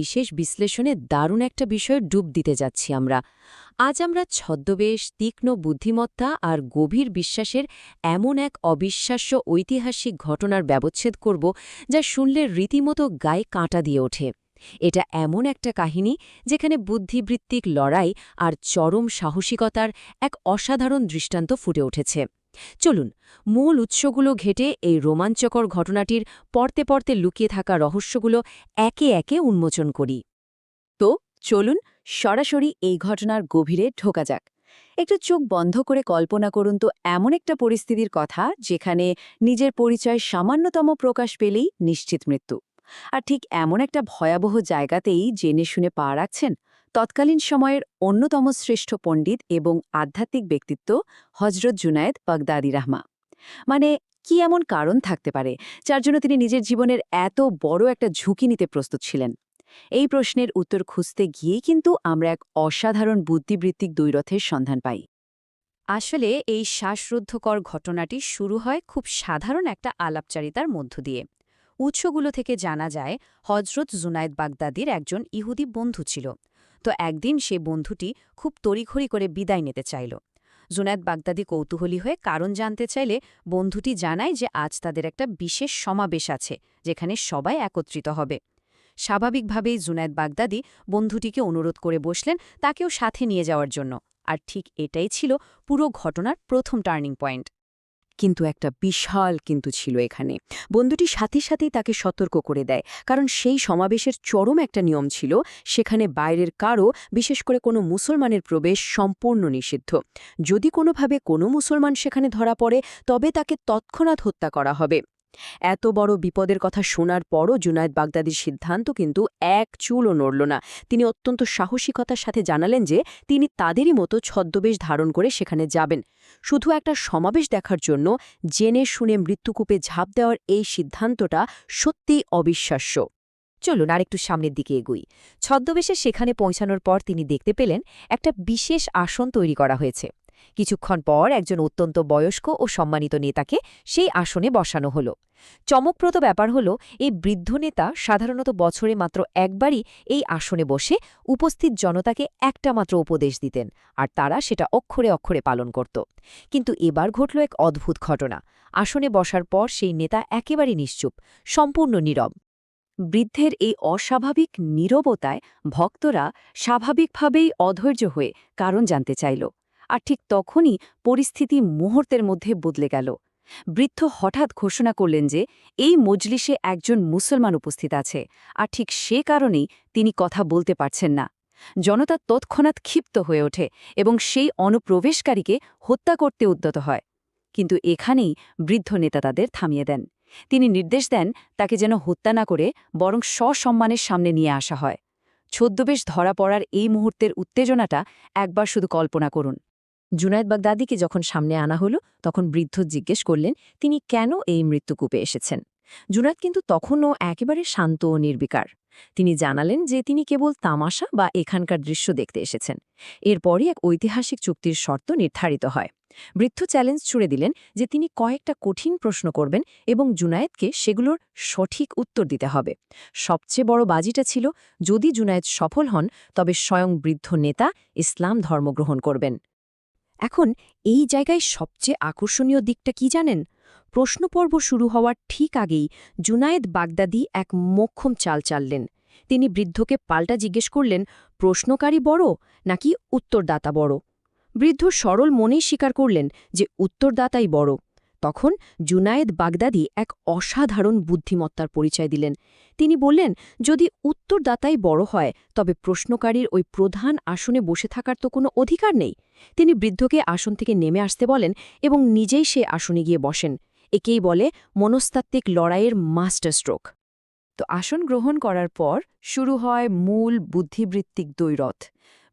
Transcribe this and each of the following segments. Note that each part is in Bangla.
বিশেষ বিশ্লেষণে দারুণ একটা বিষয়ে ডুব দিতে যাচ্ছি আমরা। আজ আমরা ছদ্মবেশ, তীক্ষ্ণ বুদ্ধিমত্তা আর গভীর বিশ্বাসের এমন এক অবিশ্বাস্য ঐতিহাসিক ঘটনার ব্যবচ্ছেদ করব, যা শুনলে রীতিমতো গায়ে কাঁটা দিয়ে ওঠে। এটা এমন একটা কাহিনী যেখানে বুদ্ধিবৃত্তিক লড়াই আর চরম সাহসিকতার এক অসাধারণ দৃষ্টান্ত ফুটে উঠেছে। চলুন মূল উৎসগুলো ঘেঁটে এই রোমাঞ্চকর ঘটনাটির পড়তে পড়তে লুকিয়ে থাকা রহস্যগুলো একে একে উন্মোচন করি। তো চলুন সরাসরি এই ঘটনার গভীরে ঢোকা যাক। একটু চোখ বন্ধ করে কল্পনা করুন তো এমন একটা পরিস্থিতির কথা, যেখানে নিজের পরিচয় সামান্যতম প্রকাশ পেলেই নিশ্চিত মৃত্যু। আর ঠিক এমন একটা ভয়াবহ জায়গাতেই জেনে শুনে পা রাখছেন তৎকালীন সময়ের অন্যতম শ্রেষ্ঠ পণ্ডিত এবং আধ্যাত্মিক ব্যক্তিত্ব হজরত জুনায়েদ বাগদাদি রাহমা। মানে, কি এমন কারণ থাকতে পারে যার জন্য তিনি নিজের জীবনের এত বড় একটা ঝুঁকি নিতে প্রস্তুত ছিলেন? এই প্রশ্নের উত্তর খুঁজতে গিয়েই কিন্তু আমরা এক অসাধারণ বুদ্ধিবৃত্তিক দ্বৈরথের সন্ধান পাই। আসলে এই শ্বাসরুদ্ধকর ঘটনাটি শুরু হয় খুব সাধারণ একটা আলাপচারিতার মধ্য দিয়ে। উৎসগুলো থেকে জানা যায় হজরত জুনায়েদ বাগদাদির একজন ইহুদি বন্ধু ছিল। তো একদিন সে বন্ধুটি খুব তড়িঘড়ি করে বিদায় নিতে চাইল। জুনায়েদ বাগদাদি কৌতূহলী হয়ে কারণ জানতে চাইলে বন্ধুটি জানায় যে আজ তাদের একটা বিশেষ সমাবেশ আছে, যেখানে সবাই একত্রিত হবে। স্বাভাবিকভাবেই জুনায়েদ বাগদাদি বন্ধুটিকে অনুরোধ করে বসলেন তাকেও সাথে নিয়ে যাওয়ার জন্য। আর ঠিক এটাই ছিল পুরো ঘটনার প্রথম টার্নিং পয়েন্ট। কিন্তু একটা বিশাল কিন্তু ছিল এখানে। বন্ধুটি সাথে সাথেই তাকে সতর্ক করে দেয়, কারণ সেই সমাবেশের চরম একটা নিয়ম ছিল, সেখানে বাইরের কারও, বিশেষ করে কোনো মুসলমানের প্রবেশ সম্পূর্ণ নিষিদ্ধ। যদি কোনোভাবে কোনো মুসলমান সেখানে ধরা পড়ে, তবে তাকে তৎক্ষণাৎ হত্যা করা হবে। এত বড় বিপদের কথা শোনার পরও জুনায়েদ বাগদাদির সিদ্ধান্ত কিন্তু এক চুলও নড়ল না। তিনি অত্যন্ত সাহসিকতার সাথে জানালেন যে তিনি তাদেরই মতো ছদ্মবেশ ধারণ করে সেখানে যাবেন। শুধু একটা সমাবেশ দেখার জন্য জেনে শুনে মৃত্যুকূপে ঝাঁপ দেওয়ার এই সিদ্ধান্তটা সত্যিই অবিশ্বাস্য। চলুন আরেকটু সামনের দিকে এগুই। ছদ্মবেশে সেখানে পৌঁছানোর পর তিনি দেখতে পেলেন একটা বিশেষ আসন তৈরি করা হয়েছে। কিছুক্ষণ পর একজন অত্যন্ত বয়স্ক ও সম্মানিত নেতাকে সেই আসনে বসানো হলো। চমকপ্রদ ব্যাপার হলো, এই বৃদ্ধ নেতা সাধারণত বছরে মাত্র একবারই এই আসনে বসে উপস্থিত জনতাকে একটা মাত্র উপদেশ দিতেন, আর তারা সেটা অক্ষরে অক্ষরে পালন করত। কিন্তু এবার ঘটল এক অদ্ভুত ঘটনা। আসনে বসার পর সেই নেতা একেবারে নিশ্চুপ, সম্পূর্ণ নীরব। বৃদ্ধের এই অস্বাভাবিক নীরবতায় ভক্তরা স্বাভাবিকভাবেই অধৈর্য হয়ে কারণ জানতে চাইল। আর ঠিক তখনই পরিস্থিতি মুহূর্তের মধ্যে বদলে গেল। বৃদ্ধ হঠাৎ ঘোষণা করলেন যে এই মজলিসে একজন মুসলমান উপস্থিত আছে, আর ঠিক সে কারণেই তিনি কথা বলতে পারছেন না। জনতা তৎক্ষণাৎ ক্ষিপ্ত হয়ে ওঠে এবং সেই অনুপ্রবেশকারীকে হত্যা করতে উদ্যত হয়। কিন্তু এখানেই বৃদ্ধ নেতা তাদের থামিয়ে দেন। তিনি নির্দেশ দেন তাকে যেন হত্যা না করে বরং সসম্মানের সামনে নিয়ে আসা হয়। ছদ্মবেশ ধরা পড়ার এই মুহূর্তের উত্তেজনাটা একবার শুধু কল্পনা করুন। জুনায়েদ বাগদাদিকে যখন সামনে আনা হলো, তখন বৃদ্ধ জিজ্ঞেস করলেন তিনি কেন এই মৃত্যুকূপে এসেছেন। জুনায়েদ কিন্তু তখনও একেবারে শান্ত ও নির্বিকার। তিনি জানালেন যে তিনি কেবল তামাশা বা এখানকার দৃশ্য দেখতে এসেছেন। এরপরই এক ঐতিহাসিক চুক্তির শর্ত নির্ধারিত হয়। বৃদ্ধ চ্যালেঞ্জ ছুড়ে দিলেন যে তিনি কয়েকটা কঠিন প্রশ্ন করবেন এবং জুনায়েদকে সেগুলোর সঠিক উত্তর দিতে হবে। সবচেয়ে বড় বাজিটা ছিল, যদি জুনায়েদ সফল হন তবে স্বয়ং বৃদ্ধ নেতা ইসলাম ধর্মগ্রহণ করবেন। এখন এই জায়গায় সবচেয়ে আকর্ষণীয় দিকটা কি জানেন? প্রশ্নপর্ব শুরু হওয়ার ঠিক আগেই জুনায়েদ বাগদাদি এক মোক্ষম চাল চাললেন। তিনি বৃদ্ধকে পাল্টা জিজ্ঞেস করলেন, প্রশ্নকারী বড় নাকি উত্তরদাতা বড়? বৃদ্ধ সরল মনেই স্বীকার করলেন যে উত্তরদাতাই বড়। তখন জুনায়েদ বাগদাদি এক অসাধারণ বুদ্ধিমত্তার পরিচয় দিলেন। তিনি বললেন, যদি উত্তরদাতাই বড় হয় তবে প্রশ্নকারীর ওই প্রধান আসনে বসে থাকার তো কোনো অধিকার নেই। তিনি বৃদ্ধকে আসন থেকে নেমে আসতে বলেন এবং নিজেই সে আসনে গিয়ে বসেন। একেই বলে মনস্তাত্ত্বিক লড়াইয়ের মাস্টার স্ট্রোক। তো আসন গ্রহণ করার পর শুরু হয় মূল বুদ্ধিবৃত্তিক দ্বৈরথ।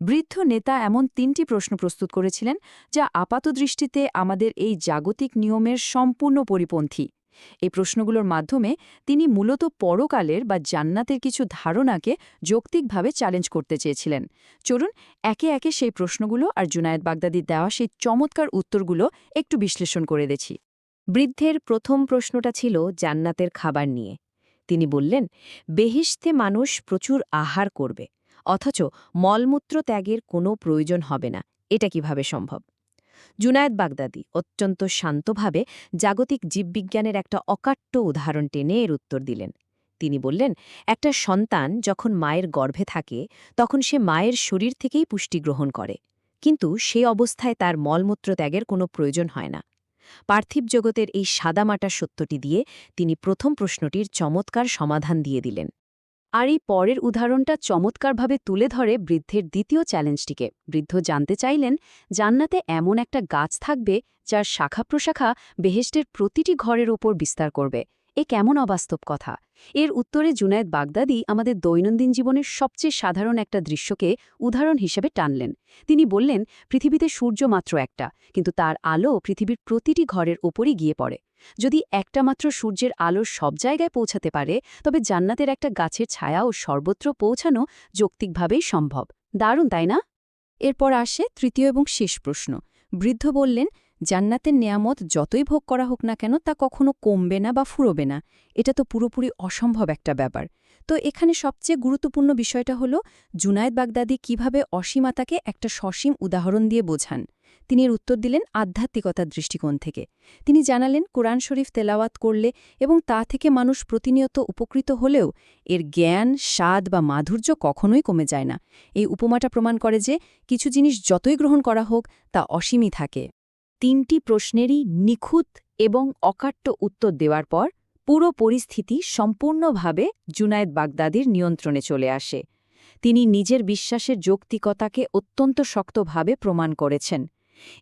বৃদ্ধ নেতা এমন ৩টি প্রশ্ন প্রস্তুত করেছিলেন যা আপাতদৃষ্টিতে আমাদের এই জাগতিক নিয়মের সম্পূর্ণ পরিপন্থী। এই প্রশ্নগুলোর মাধ্যমে তিনি মূলত পরকালের বা জান্নাতের কিছু ধারণাকে যৌক্তিকভাবে চ্যালেঞ্জ করতে চেয়েছিলেন। চলুন একে একে সেই প্রশ্নগুলো আর জুনায়েদ বাগদাদির দেওয়া সেই চমৎকার উত্তরগুলো একটু বিশ্লেষণ করে দেখি। বৃদ্ধের প্রথম প্রশ্নটা ছিল জান্নাতের খাবার নিয়ে। তিনি বললেন, বেহেশতে মানুষ প্রচুর আহার করবে, অথচ মলমূত্র ত্যাগের কোনো প্রয়োজন হবে না। এটা কিভাবে সম্ভব? জুনায়েদ বাগদাদি অত্যন্ত শান্তভাবে জাগতিক জীববিজ্ঞানের একটা অকাট্য উদাহরণ টেনে এর উত্তর দিলেন। তিনি বললেন, একটা সন্তান যখন মায়ের গর্ভে থাকে তখন সে মায়ের শরীর থেকেই পুষ্টি গ্রহণ করে, কিন্তু সে অবস্থায় তার মলমূত্র ত্যাগের কোনো প্রয়োজন হয় না। পার্থিব জগতের এই সাদামাটা সত্যটি দিয়ে তিনি প্রথম প্রশ্নটির চমৎকার সমাধান দিয়ে দিলেন। আর এই পরের উদাহরণটা চমৎকারভাবে তুলে ধরে বৃদ্ধের দ্বিতীয় চ্যালেঞ্জটিকে। বৃদ্ধ জানতে চাইলেন, জান্নাতে এমন একটা গাছ থাকবে যার শাখা প্রশাখা বেহেশতের প্রতিটি ঘরের ওপর বিস্তার করবে। এ কেমন অবাস্তব কথা! এর উত্তরে জুনায়েদ বাগদাদি আমাদের দৈনন্দিন জীবনের সবচেয়ে সাধারণ একটা দৃশ্যকে উদাহরণ হিসেবে টানলেন। তিনি বললেন, পৃথিবীতে সূর্য মাত্র একটা, কিন্তু তার আলো পৃথিবীর প্রতিটি ঘরের ওপরই গিয়ে পড়ে। যদি একটা মাত্র সূর্যের আলো সব জায়গায় পৌঁছাতে পারে, তবে জান্নাতের একটা গাছের ছায়া ও সর্বত্র পৌঁছানো যৌক্তিকভাবেই সম্ভব। দারুণ, তাই না? এরপর আসে তৃতীয় এবং শেষ প্রশ্ন। বৃদ্ধ বললেন, জান্নাতের নেয়ামত যতই ভোগ করা হোক না কেন তা কখনো কমবে না বা ফুরোবে না। এটা তো পুরোপুরি অসম্ভব একটা ব্যাপার। তো এখানে সবচেয়ে গুরুত্বপূর্ণ বিষয়টা হলো জুনায়েদ বাগদাদি কিভাবে অসীমাতাকে একটা সসীম উদাহরণ দিয়ে বোঝান। তিনি এর উত্তর দিলেন আধ্যাত্মিকতার দৃষ্টিকোণ থেকে। তিনি জানালেন, কোরআন শরীফ তেলাওয়াত করলে এবং তা থেকে মানুষ প্রতিনিয়ত উপকৃত হলেও এর জ্ঞান, স্বাদ বা মাধুর্য কখনোই কমে যায় না। এই উপমাটা প্রমাণ করে যে কিছু জিনিস যতই গ্রহণ করা হোক তা অসীমই থাকে। 3টি প্রশ্নেরই নিখুঁত এবং অকাট্য উত্তর দেওয়ার পর পুরো পরিস্থিতি সম্পূর্ণভাবে জুনায়েদ বাগদাদির নিয়ন্ত্রণে চলে আসে। তিনি নিজের বিশ্বাসের যৌক্তিকতাকে অত্যন্ত শক্তভাবে প্রমাণ করেছেন।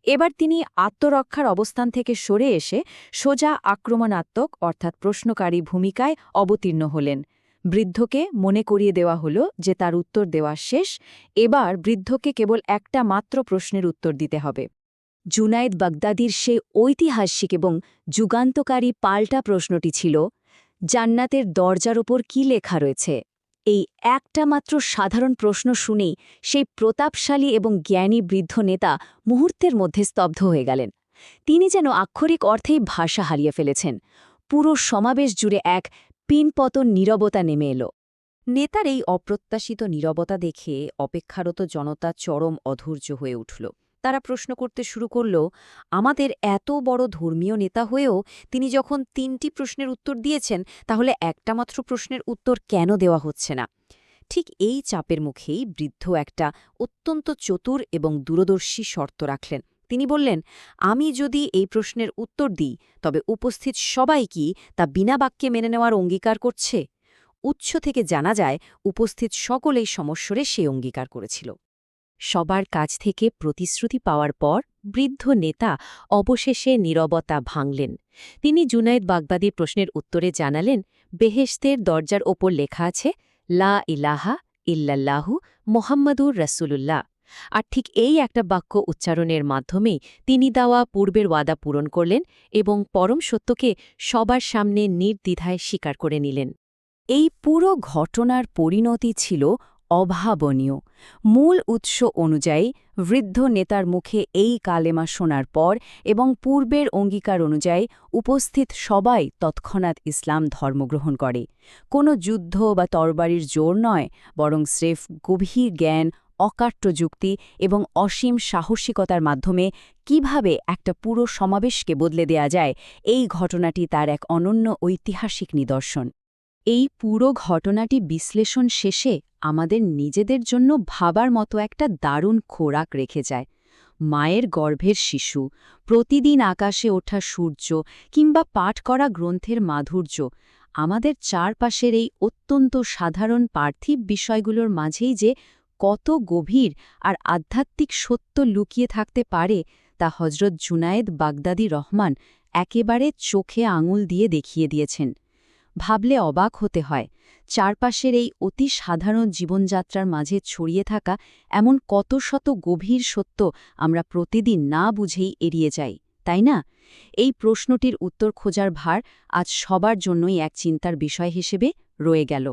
এবার তিনি আত্মরক্ষার অবস্থান থেকে সরে এসে সোজা আক্রমণাত্মক অর্থাৎ প্রশ্নকারী ভূমিকায় অবতীর্ণ হলেন। বৃদ্ধকে মনে করিয়ে দেওয়া হল যে তার উত্তর দেওয়া শেষ। এবার বৃদ্ধকে কেবল একটা মাত্র প্রশ্নের উত্তর দিতে হবে। জুনায়েদ বাগদাদির সেই ঐতিহাসিক এবং যুগান্তকারী পাল্টা প্রশ্নটি ছিল, জান্নাতের দরজার ওপর কি লেখা রয়েছে? এই একটা মাত্র সাধারণ প্রশ্ন শুনেই সেই প্রতাপশালী এবং জ্ঞানী বৃদ্ধ নেতা মুহূর্তের মধ্যে স্তব্ধ হয়ে গেলেন। তিনি যেন আক্ষরিক অর্থেই ভাষা হারিয়ে ফেলেছেন। পুরো সমাবেশ জুড়ে এক পিনপতন নীরবতা নেমে এলো। নেতার এই অপ্রত্যাশিত নীরবতা দেখে অপেক্ষারত জনতা চরম অধৈর্য হয়ে উঠল। তারা প্রশ্ন করতে শুরু করল, আমাদের এত বড় ধর্মীয় নেতা হয়েও তিনি যখন 3টি প্রশ্নের উত্তর দিয়েছেন, তাহলে একটা মাত্র প্রশ্নের উত্তর কেন দেওয়া হচ্ছে না? ঠিক এই চাপের মুখেই বৃদ্ধ একটা অত্যন্ত চতুর এবং দূরদর্শী শর্ত রাখলেন। তিনি বললেন, আমি যদি এই প্রশ্নের উত্তর দিই, তবে উপস্থিত সবাই কি তা বিনা বাক্যে মেনে নেওয়ার অঙ্গীকার করছে? উৎস থেকে জানা যায়, উপস্থিত সকলেই সমস্বরে সে অঙ্গীকার করেছিল। সবার কাছ থেকে প্রতিশ্রুতি পাওয়ার পর বৃদ্ধ নেতা অবশেষে নীরবতা ভাঙলেন। তিনি জুনায়েদ বাগদাদির প্রশ্নের উত্তরে জানালেন, বেহেশতের দরজার ওপর লেখা আছে, লা ইলাহা ইল্লাল্লাহু মোহাম্মদুর রাসূলুল্লাহ। আর ঠিক এই একটা বাক্য উচ্চারণের মাধ্যমেই তিনি দেওয়া পূর্বের ওয়াদা পূরণ করলেন এবং পরম সত্যকে সবার সামনে নির্দ্বিধায় স্বীকার করে নিলেন। এই পুরো ঘটনার পরিণতি ছিল অভাবনীয়। মূল উৎস অনুযায়ী বৃদ্ধ নেতার মুখে এই কালেমা শোনার পর এবং পূর্বের অঙ্গীকার অনুযায়ী উপস্থিত সবাই তৎক্ষণাৎ ইসলাম ধর্মগ্রহণ করে। কোনো যুদ্ধ বা তরবারির জোর নয়, বরং স্রেফ গভীর জ্ঞান, অকাট্য যুক্তি এবং অসীম সাহসিকতার মাধ্যমে কিভাবে একটা পুরো সমাবেশকে বদলে দেয়া যায়, এই ঘটনাটি তার এক অনন্য ঐতিহাসিক নিদর্শন। এই পুরো ঘটনাটি বিশ্লেষণ শেষে আমাদের নিজেদের জন্য ভাবার মতো একটা দারুণ খোরাক রেখে যায়। মায়ের গর্ভের শিশু, প্রতিদিন আকাশে ওঠা সূর্য কিংবা পাঠ করা গ্রন্থের মাধুর্য, আমাদের চারপাশের এই অত্যন্ত সাধারণ পার্থিব বিষয়গুলোর মাঝেই যে কত গভীর আর আধ্যাত্মিক সত্য লুকিয়ে থাকতে পারে, তা হজরত জুনায়েদ বাগদাদি রহমান একেবারে চোখে আঙুল দিয়ে দেখিয়ে দিয়েছেন। ভাবলে অবাক হতে হয়, চারপাশের এই অতি সাধারণ জীবনযাত্রার মাঝে ছড়িয়ে থাকা এমন কত শত গভীর সত্য আমরা প্রতিদিন না বুঝেই এড়িয়ে যাই, তাই না? এই প্রশ্নটির উত্তর খোঁজার ভার আজ সবার জন্যই এক চিন্তার বিষয় হিসেবে রয়ে গেল।